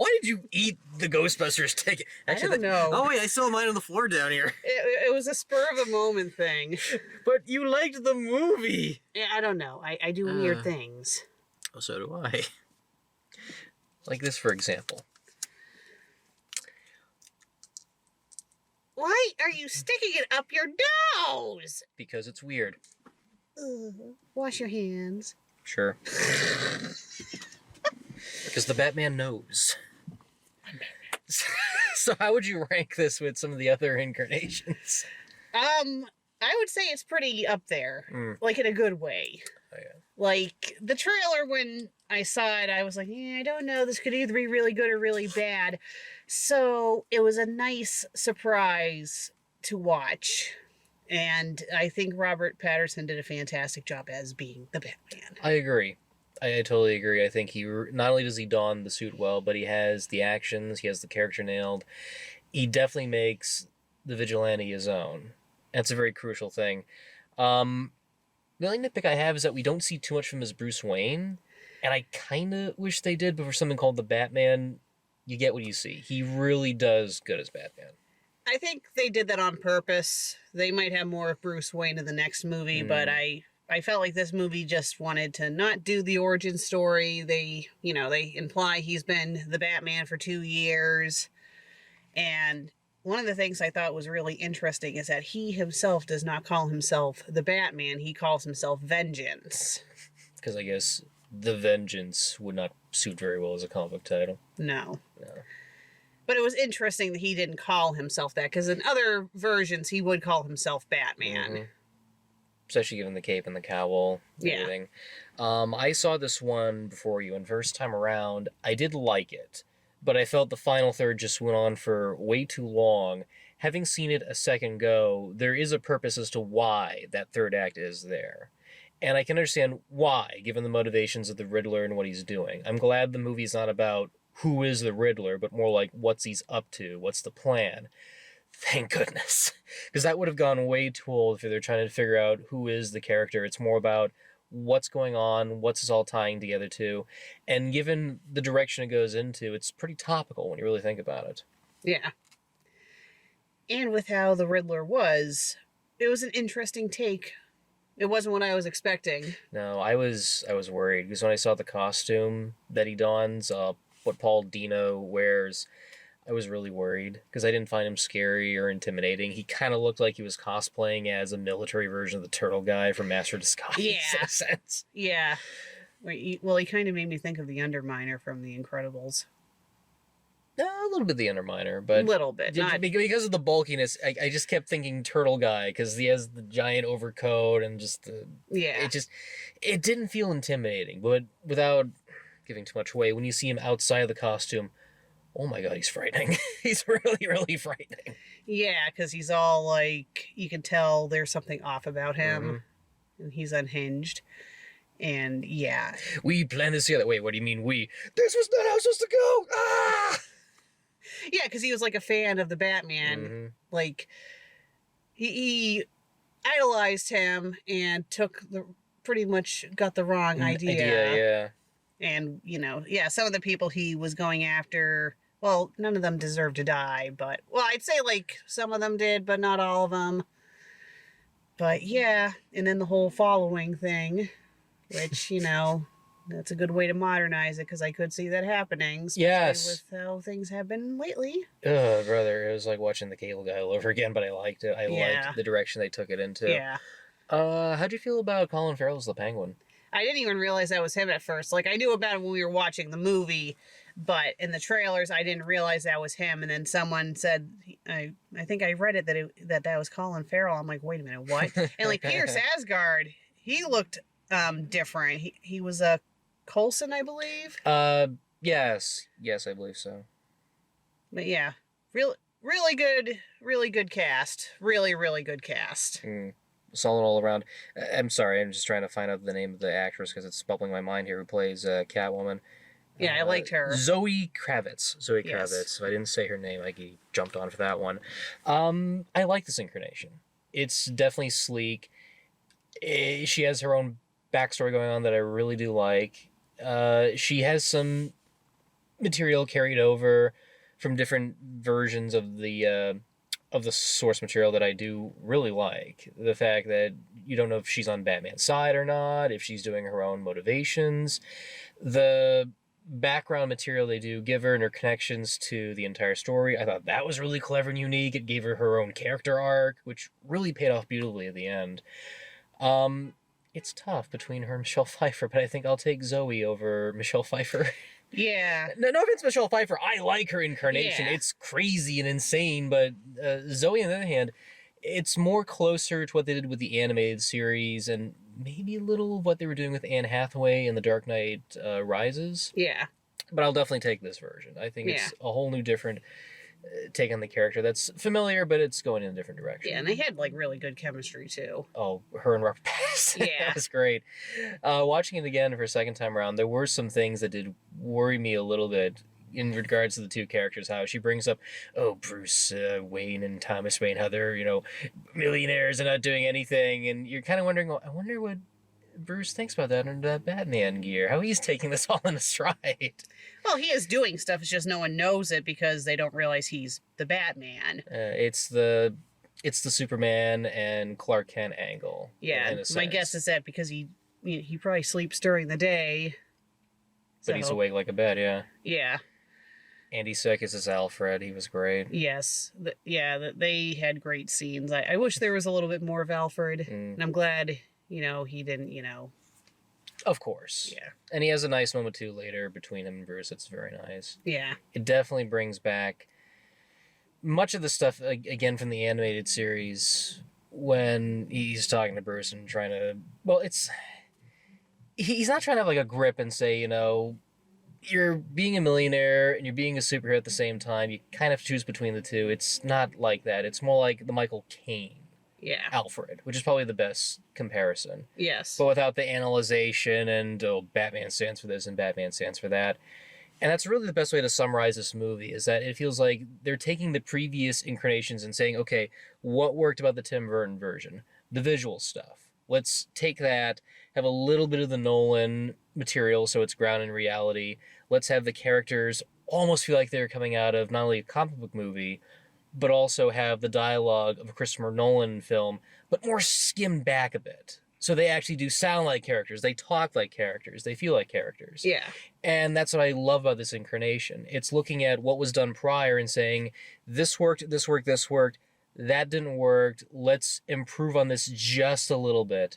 Why did you eat the Ghostbusters ticket? Actually, I don't know. Oh, wait, I still have mine on the floor down here. It was a spur of a moment thing. But you liked the movie. Yeah, I don't know. I do weird things. Oh, so do I. Like this, for example. Why are you sticking it up your nose? Because it's weird. Wash your hands. Sure. Because the Batman knows. So how would you rank this with some of the other incarnations? I would say it's pretty up there. Like, in a good way. Oh, yeah. Like, the trailer, when I saw it, I was like, I don't know, this could either be really good or really bad. So, it was a nice surprise to watch. And I think Robert Pattinson did a fantastic job as being the Batman. I agree. I totally agree. I think he not only does he don the suit well, but he has the actions, he has the character nailed. He definitely makes the vigilante his own. That's a very crucial thing. The only nitpick I have is that we don't see too much from him as Bruce Wayne, and I kind of wish they did, but for something called the Batman, you get what you see. He really does good as Batman. I think they did that on purpose. They might have more of Bruce Wayne in the next movie, but I felt like this movie just wanted to not do the origin story. They imply he's been the Batman for 2 years, and one of the things I thought was really interesting is that he himself does not call himself the Batman. He calls himself Vengeance. Because I guess the Vengeance would not suit very well as a comic book title. No. But it was interesting that he didn't call himself that, because in other versions, he would call himself Batman. Especially given the cape and the cowl and everything. I saw this one before you, and first time around, I did like it. But I felt the final third just went on for way too long. Having seen it a second go, there is a purpose as to why that third act is there. And I can understand why, given the motivations of the Riddler and what he's doing. I'm glad the movie's not about who is the Riddler, but more like what's he's up to, what's the plan. Thank goodness. Because that would have gone way too old if they're trying to figure out who is the character. It's more about what's going on, what's this all tying together to, and given the direction it goes into, it's pretty topical when you really think about it. Yeah. And with how the Riddler was, it was an interesting take. It wasn't what I was expecting. No, I was worried, because when I saw the costume that he dons, what Paul Dino wears, I was really worried, because I didn't find him scary or intimidating. He kind of looked like he was cosplaying as a military version of the turtle guy from Master of Disguise, in a sense. Yeah. Well, he kind of made me think of the Underminer from The Incredibles. A little bit the Underminer, but... A little bit. Because of the bulkiness, I just kept thinking turtle guy, because he has the giant overcoat and just the... Yeah. It didn't feel intimidating, but without giving too much away, when you see him outside of the costume, oh my god, he's frightening. He's really, really frightening. Yeah, because he's all like, you can tell there's something off about him, and he's unhinged. And yeah. We planned this together. Wait, what do you mean we? This was not how it was supposed to go! Ah! Yeah, because he was like a fan of the Batman. Like, he idolized him and pretty much got the wrong idea. Yeah. And, some of the people he was going after, well, none of them deserved to die, but, well, I'd say, like, some of them did, but not all of them. But, yeah, and then the whole following thing, which, that's a good way to modernize it, because I could see that happening, especially with how things have been lately. Oh, brother, it was like watching the Cable Guy all over again, but I liked it. I liked the direction they took it into. Yeah. How'd you feel about Colin Farrell as the Penguin? I didn't even realize that was him at first. Like, I knew about him when we were watching the movie, but in the trailers, I didn't realize that was him. And then someone said, I think I read it that was Colin Farrell. I'm like, wait a minute, what? And like Peter Sarsgaard, he looked different. He was a Coulson, I believe. Yes, I believe so. But yeah, really good cast. Really good cast. Solid all around. I'm sorry, I'm just trying to find out the name of the actress because it's bubbling in my mind here who plays Catwoman. Yeah, I liked her. Zoe Kravitz. If I didn't say her name, I jumped on for that one. I like this incarnation. It's definitely sleek. She has her own backstory going on that I really do like. She has some material carried over from different versions of the source material that I do really like. The fact that you don't know if she's on Batman's side or not, if she's doing her own motivations. The background material they do give her and her connections to the entire story, I thought that was really clever and unique. It gave her her own character arc, which really paid off beautifully at the end. It's tough between her and Michelle Pfeiffer, but I think I'll take Zoe over Michelle Pfeiffer. Yeah. No offense, Michelle Pfeiffer. I like her incarnation. Yeah. It's crazy and insane, but Zoe, on the other hand, it's more closer to what they did with the animated series and maybe a little of what they were doing with Anne Hathaway in The Dark Knight Rises. Yeah. But I'll definitely take this version. I think it's a whole new different take on the character that's familiar, but it's going in a different direction. Yeah, and they had like really good chemistry too. Oh, her and Robert Pattinson. Yeah. That's great. Watching it again for a second time around, there were some things that did worry me a little bit in regards to the two characters. How she brings up, Bruce Wayne and Thomas Wayne, how they're, millionaires and not doing anything, and you're kind of wondering, well, I wonder what Bruce thinks about that under that Batman gear, how he's taking this all in a stride. Well, he is doing stuff, it's just no one knows it because they don't realize he's the Batman. It's the Superman and Clark Kent angle. Yeah, my guess is that because he probably sleeps during the day. But he's awake like a bat, yeah. Yeah. Andy Serkis is Alfred. He was great. Yes. They had great scenes. I wish there was a little bit more of Alfred. And I'm glad, he didn't, Of course. Yeah. And he has a nice moment, too, later between him and Bruce. It's very nice. Yeah. It definitely brings back much of the stuff, again, from the animated series when he's talking to Bruce and trying to... Well, he's not trying to have, like, a grip and say, you're being a millionaire and you're being a superhero at the same time. You kind of choose between the two. It's not like that. It's more like the Michael Caine Alfred, which is probably the best comparison. Yes. But without the analyzation and, Batman stands for this and Batman stands for that. And that's really the best way to summarize this movie, is that it feels like they're taking the previous incarnations and saying, okay, what worked about the Tim Burton version? The visual stuff. Let's take that, have a little bit of the Nolan material so it's grounded in reality. Let's have the characters almost feel like they're coming out of not only a comic book movie, but also have the dialogue of a Christopher Nolan film, but more skimmed back a bit. So they actually do sound like characters. They talk like characters. They feel like characters. Yeah. And that's what I love about this incarnation. It's looking at what was done prior and saying, this worked, this worked, this worked. That didn't work. Let's improve on this just a little bit.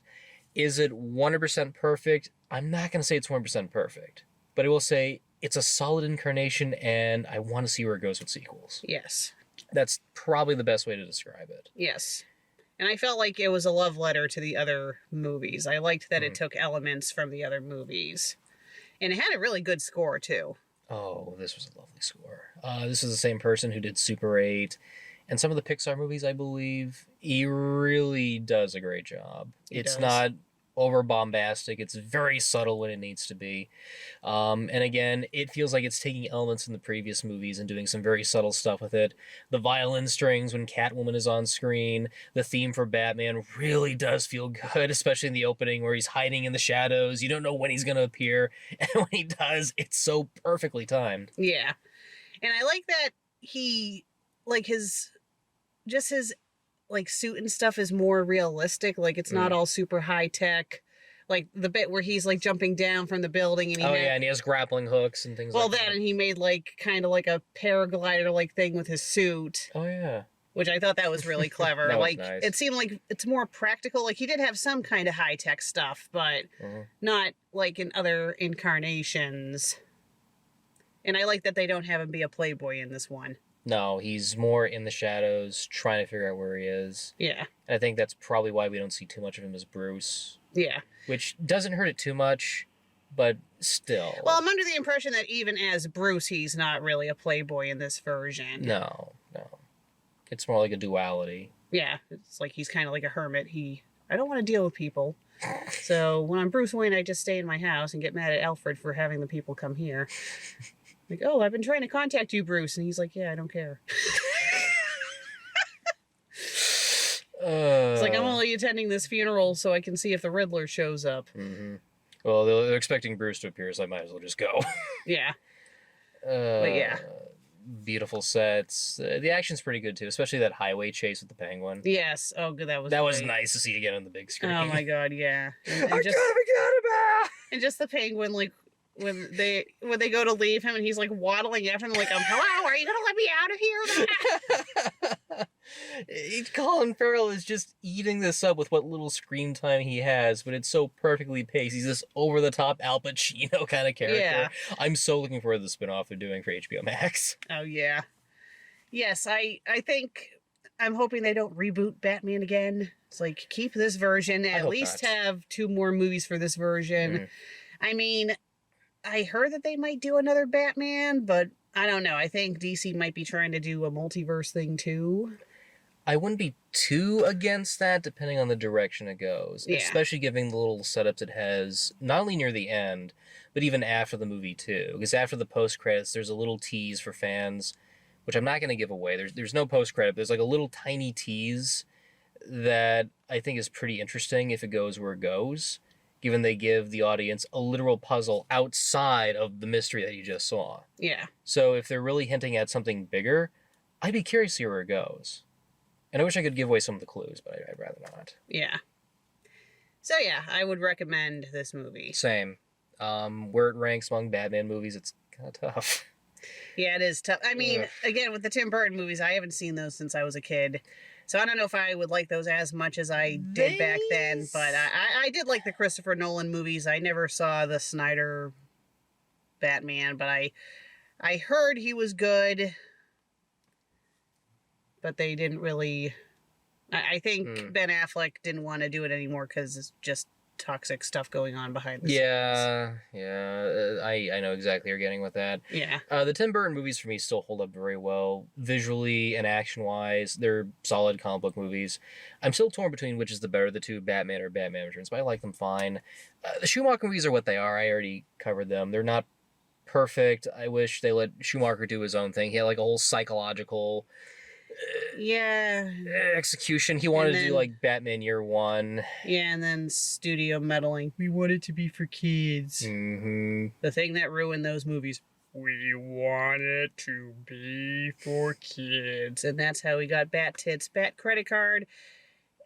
Is it 100% perfect? I'm not going to say it's 100% perfect, but I will say it's a solid incarnation, and I want to see where it goes with sequels. Yes. That's probably the best way to describe it. Yes. And I felt like it was a love letter to the other movies. I liked that it took elements from the other movies. And it had a really good score, too. Oh, this was a lovely score. This is the same person who did Super 8 and some of the Pixar movies, I believe. He really does a great job. It's not over bombastic. It's very subtle when it needs to be. And again, it feels like it's taking elements from the previous movies and doing some very subtle stuff with it. The violin strings when Catwoman is on screen, the theme for Batman really does feel good, especially in the opening where he's hiding in the shadows. You don't know when he's going to appear. And when he does, it's so perfectly timed. Yeah. And I like that he, like, his suit and stuff is more realistic. Like, it's not all super high tech. Like the bit where he's like jumping down from the building and and he has grappling hooks and things like that. And he made like kind of like a paraglider like thing with his suit. Oh yeah. Which I thought that was really clever. That was nice. It seemed like it's more practical. Like he did have some kind of high tech stuff, but not like in other incarnations. And I like that they don't have him be a playboy in this one. No, he's more in the shadows, trying to figure out where he is. Yeah. And I think that's probably why we don't see too much of him as Bruce. Yeah. Which doesn't hurt it too much, but still. Well, I'm under the impression that even as Bruce, he's not really a playboy in this version. No. It's more like a duality. Yeah. It's like he's kind of like a hermit. I don't want to deal with people. So when I'm Bruce Wayne, I just stay in my house and get mad at Alfred for having the people come here. Like, oh, I've been trying to contact you, Bruce. And he's like, yeah, I don't care. It's like, I'm only attending this funeral so I can see if the Riddler shows up. Mm-hmm. Well, they're expecting Bruce to appear, so I might as well just go. Yeah. But yeah. Beautiful sets. The action's pretty good too, especially that highway chase with the penguin. Yes. Oh, good. That was That was great. nice to see again on the big screen. Oh my god, yeah. I gotta be good. And just the penguin, like when they go to leave him, and he's like waddling after them, like, hello, are you gonna let me out of here? Colin Farrell is just eating this up with what little screen time he has, but it's so perfectly paced. He's this over-the-top Al Pacino kind of character. Yeah. I'm so looking forward to the spin-off they're doing for HBO Max. Oh yeah. Yes, I think I'm hoping they don't reboot Batman again. It's like, keep this version. At least have 2 more movies for this version. I mean, I heard that they might do another Batman, but I don't know. I think DC might be trying to do a multiverse thing too. I wouldn't be too against that, depending on the direction it goes. Yeah. Especially given the little setups it has, not only near the end, but even after the movie too. Because after the post-credits, there's a little tease for fans, which I'm not going to give away. There's no post-credit. There's like a little tiny tease that I think is pretty interesting if it goes where it goes, given they give the audience a literal puzzle outside of the mystery that you just saw. Yeah. So if they're really hinting at something bigger, I'd be curious to see where it goes. And I wish I could give away some of the clues, but I'd rather not. Yeah. So yeah, I would recommend this movie. Same. Where it ranks among Batman movies, it's kind of tough. Yeah, it is tough. I mean, again, with the Tim Burton movies, I haven't seen those since I was a kid. So I don't know if I would like those as much as I did back then, but I did like the Christopher Nolan movies. I never saw the Snyder Batman, but I heard he was good, but they didn't really... I think Ben Affleck didn't want to do it anymore because it's just toxic stuff going on behind the scenes. Yeah. I know exactly what you're getting with that. Yeah. The Tim Burton movies for me still hold up very well. Visually and action-wise, they're solid comic book movies. I'm still torn between which is the better of the two, Batman or Batman Returns, but I like them fine. The Schumacher movies are what they are. I already covered them. They're not perfect. I wish they let Schumacher do his own thing. He had like a whole psychological... execution. He wanted to do like Batman Year One. Yeah, and then studio meddling. We want it to be for kids. Mm-hmm. The thing that ruined those movies. We want it to be for kids. And that's how we got Bat Tits, Bat Credit Card,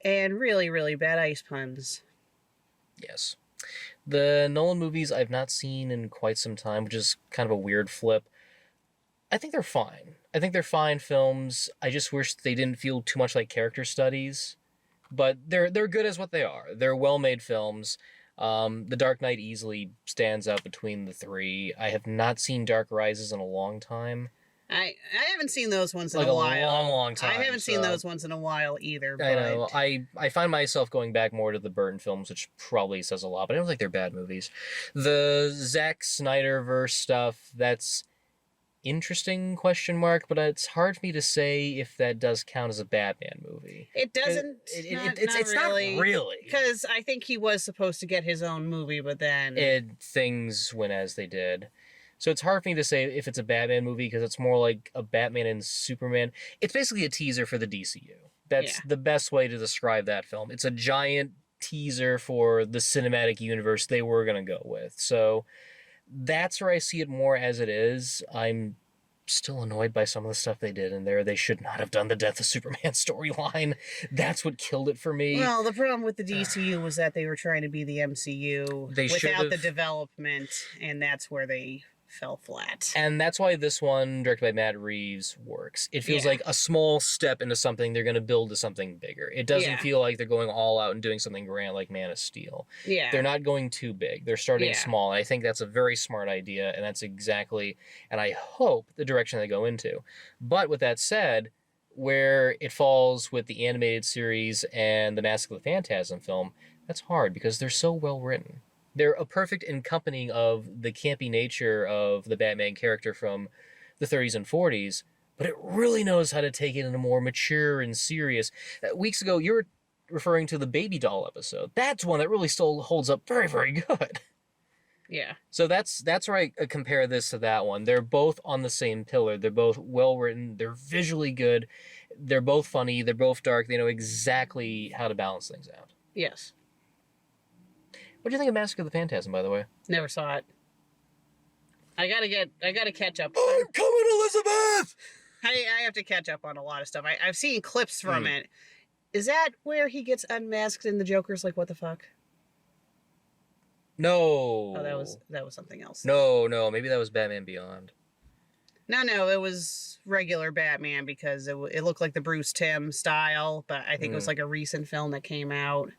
and really, really bad ice puns. Yes. The Nolan movies I've not seen in quite some time, which is kind of a weird flip. I think they're fine. I think they're fine films. I just wish they didn't feel too much like character studies. But they're good as what they are. They're well-made films. The Dark Knight easily stands out between the three. I have not seen Dark Rises in a long time. I haven't seen those ones in like a while. Long time. I haven't seen those ones in a while either. But... I know. I find myself going back more to the Burton films, which probably says a lot, but I don't think they're bad movies. The Zack Snyderverse stuff, that's... interesting question mark, but it's hard for me to say if that does count as a Batman movie. It doesn't. It's not really, because I think he was supposed to get his own movie, but then things went as they did. So it's hard for me to say if it's a Batman movie because it's more like a Batman and Superman. It's basically a teaser for the DCU. That's the best way to describe that film. It's a giant teaser for the cinematic universe they were going to go with. So that's where I see it more as it is. I'm still annoyed by some of the stuff they did in there. They should not have done the Death of Superman storyline. That's what killed it for me. Well, the problem with the DCU was that they were trying to be the MCU without the development, and that's where they fell flat. And that's why this one, directed by Matt Reeves, works. It feels like a small step into something they're going to build to something bigger. It doesn't feel like they're going all out and doing something grand like Man of Steel. Yeah. They're not going too big. They're starting small. And I think that's a very smart idea, and that's exactly, and I hope, the direction they go into. But with that said, where it falls with the animated series and the Mask of the Phantasm film, that's hard because they're so well written. They're a perfect accompanying of the campy nature of the Batman character from the 30s and 40s, but it really knows how to take it in a more mature and serious. Weeks ago, you were referring to the Baby Doll episode. That's one that really still holds up very, very good. Yeah. So that's where I compare this to that one. They're both on the same pillar. They're both well-written. They're visually good. They're both funny. They're both dark. They know exactly how to balance things out. Yes. What do you think of Mask of the Phantasm, by the way? Never saw it. I gotta catch up. I'm coming, Elizabeth! I have to catch up on a lot of stuff. I've seen clips from it. Is that where he gets unmasked and the Joker's like, what the fuck? No. Oh, that was something else. No, maybe that was Batman Beyond. No, it was regular Batman because it looked like the Bruce Timm style, but I think it was like a recent film that came out.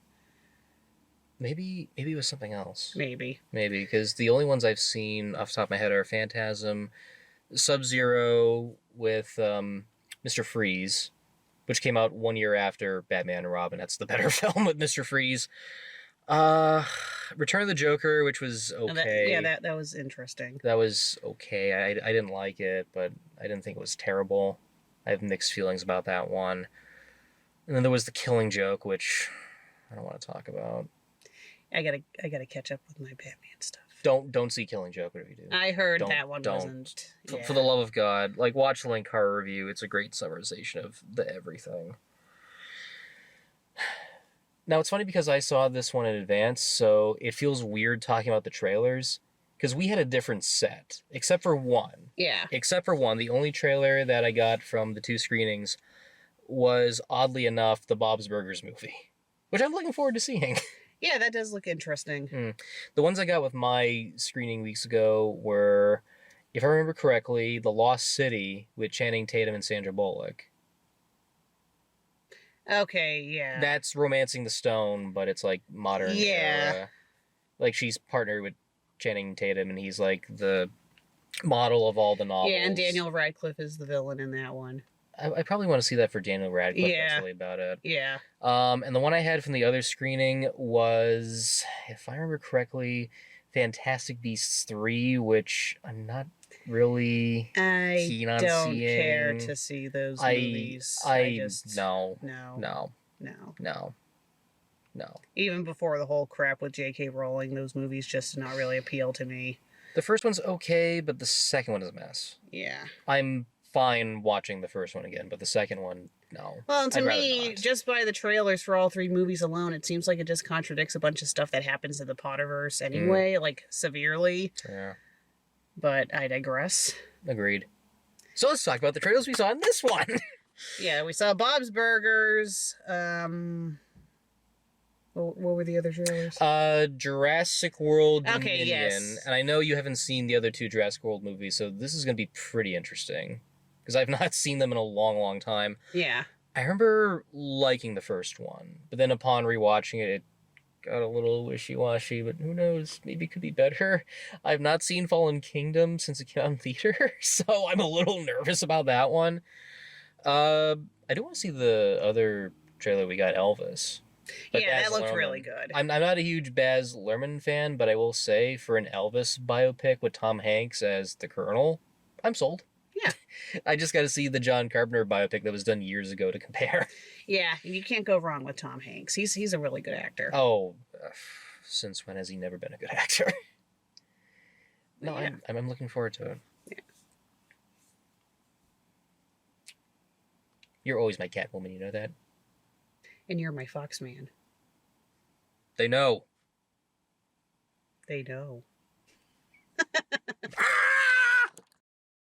Maybe it was something else. Maybe, because the only ones I've seen off the top of my head are Phantasm, Sub-Zero with Mr. Freeze, which came out 1 year after Batman and Robin. That's the better film with Mr. Freeze. Return of the Joker, which was okay. That was interesting. That was okay. I didn't like it, but I didn't think it was terrible. I have mixed feelings about that one. And then there was The Killing Joke, which I don't want to talk about. I gotta catch up with my Batman stuff. Don't see Killing Joke, whatever you do. I heard that one wasn't. Yeah. For the love of God, like, watch the Link Horror Review. It's a great summarization of everything. Now, it's funny because I saw this one in advance, so it feels weird talking about the trailers, because we had a different set, except for one. Yeah. Except for one. The only trailer that I got from the two screenings was, oddly enough, the Bob's Burgers movie, which I'm looking forward to seeing. Yeah, that does look interesting. The ones I got with my screening weeks ago were, if I remember correctly, The Lost City with Channing Tatum and Sandra Bullock. Okay, yeah. That's Romancing the Stone, but it's like modern era. Like, she's partnered with Channing Tatum, and he's like the model of all the novels. Yeah, and Daniel Radcliffe is the villain in that one. I probably want to see that for Daniel Radcliffe. That's really about it. Yeah. And the one I had from the other screening was, if I remember correctly, Fantastic Beasts 3, which I'm not really keen on seeing. I don't care to see those movies. No. Even before the whole crap with J.K. Rowling, those movies just did not really appeal to me. The first one's okay, but the second one is a mess. Yeah. I'm fine watching the first one again, but the second one, no. Well, to me, just by the trailers for all three movies alone, it seems like it just contradicts a bunch of stuff that happens in the Potterverse anyway, like, severely. Yeah. But I digress. Agreed. So let's talk about the trailers we saw in this one. Yeah, we saw Bob's Burgers. What were the other trailers? Jurassic World Dominion. Yes. And I know you haven't seen the other two Jurassic World movies, so this is going to be pretty interesting. Because I've not seen them in a long, long time. Yeah. I remember liking the first one, but then upon rewatching it, it got a little wishy-washy, but who knows? Maybe it could be better. I've not seen Fallen Kingdom since it came out in theater, so I'm a little nervous about that one. I do want to see the other trailer we got, Elvis. But yeah, Baz that looked Luhrmann, really good. I'm not a huge Baz Luhrmann fan, but I will say, for an Elvis biopic with Tom Hanks as the Colonel, I'm sold. Yeah. I just got to see the John Carpenter biopic that was done years ago to compare. Yeah, you can't go wrong with Tom Hanks. He's a really good actor. Oh, since when has he never been a good actor? No, yeah. I'm looking forward to it. Yeah. You're always my Catwoman, you know that? And you're my Fox man. They know. They know.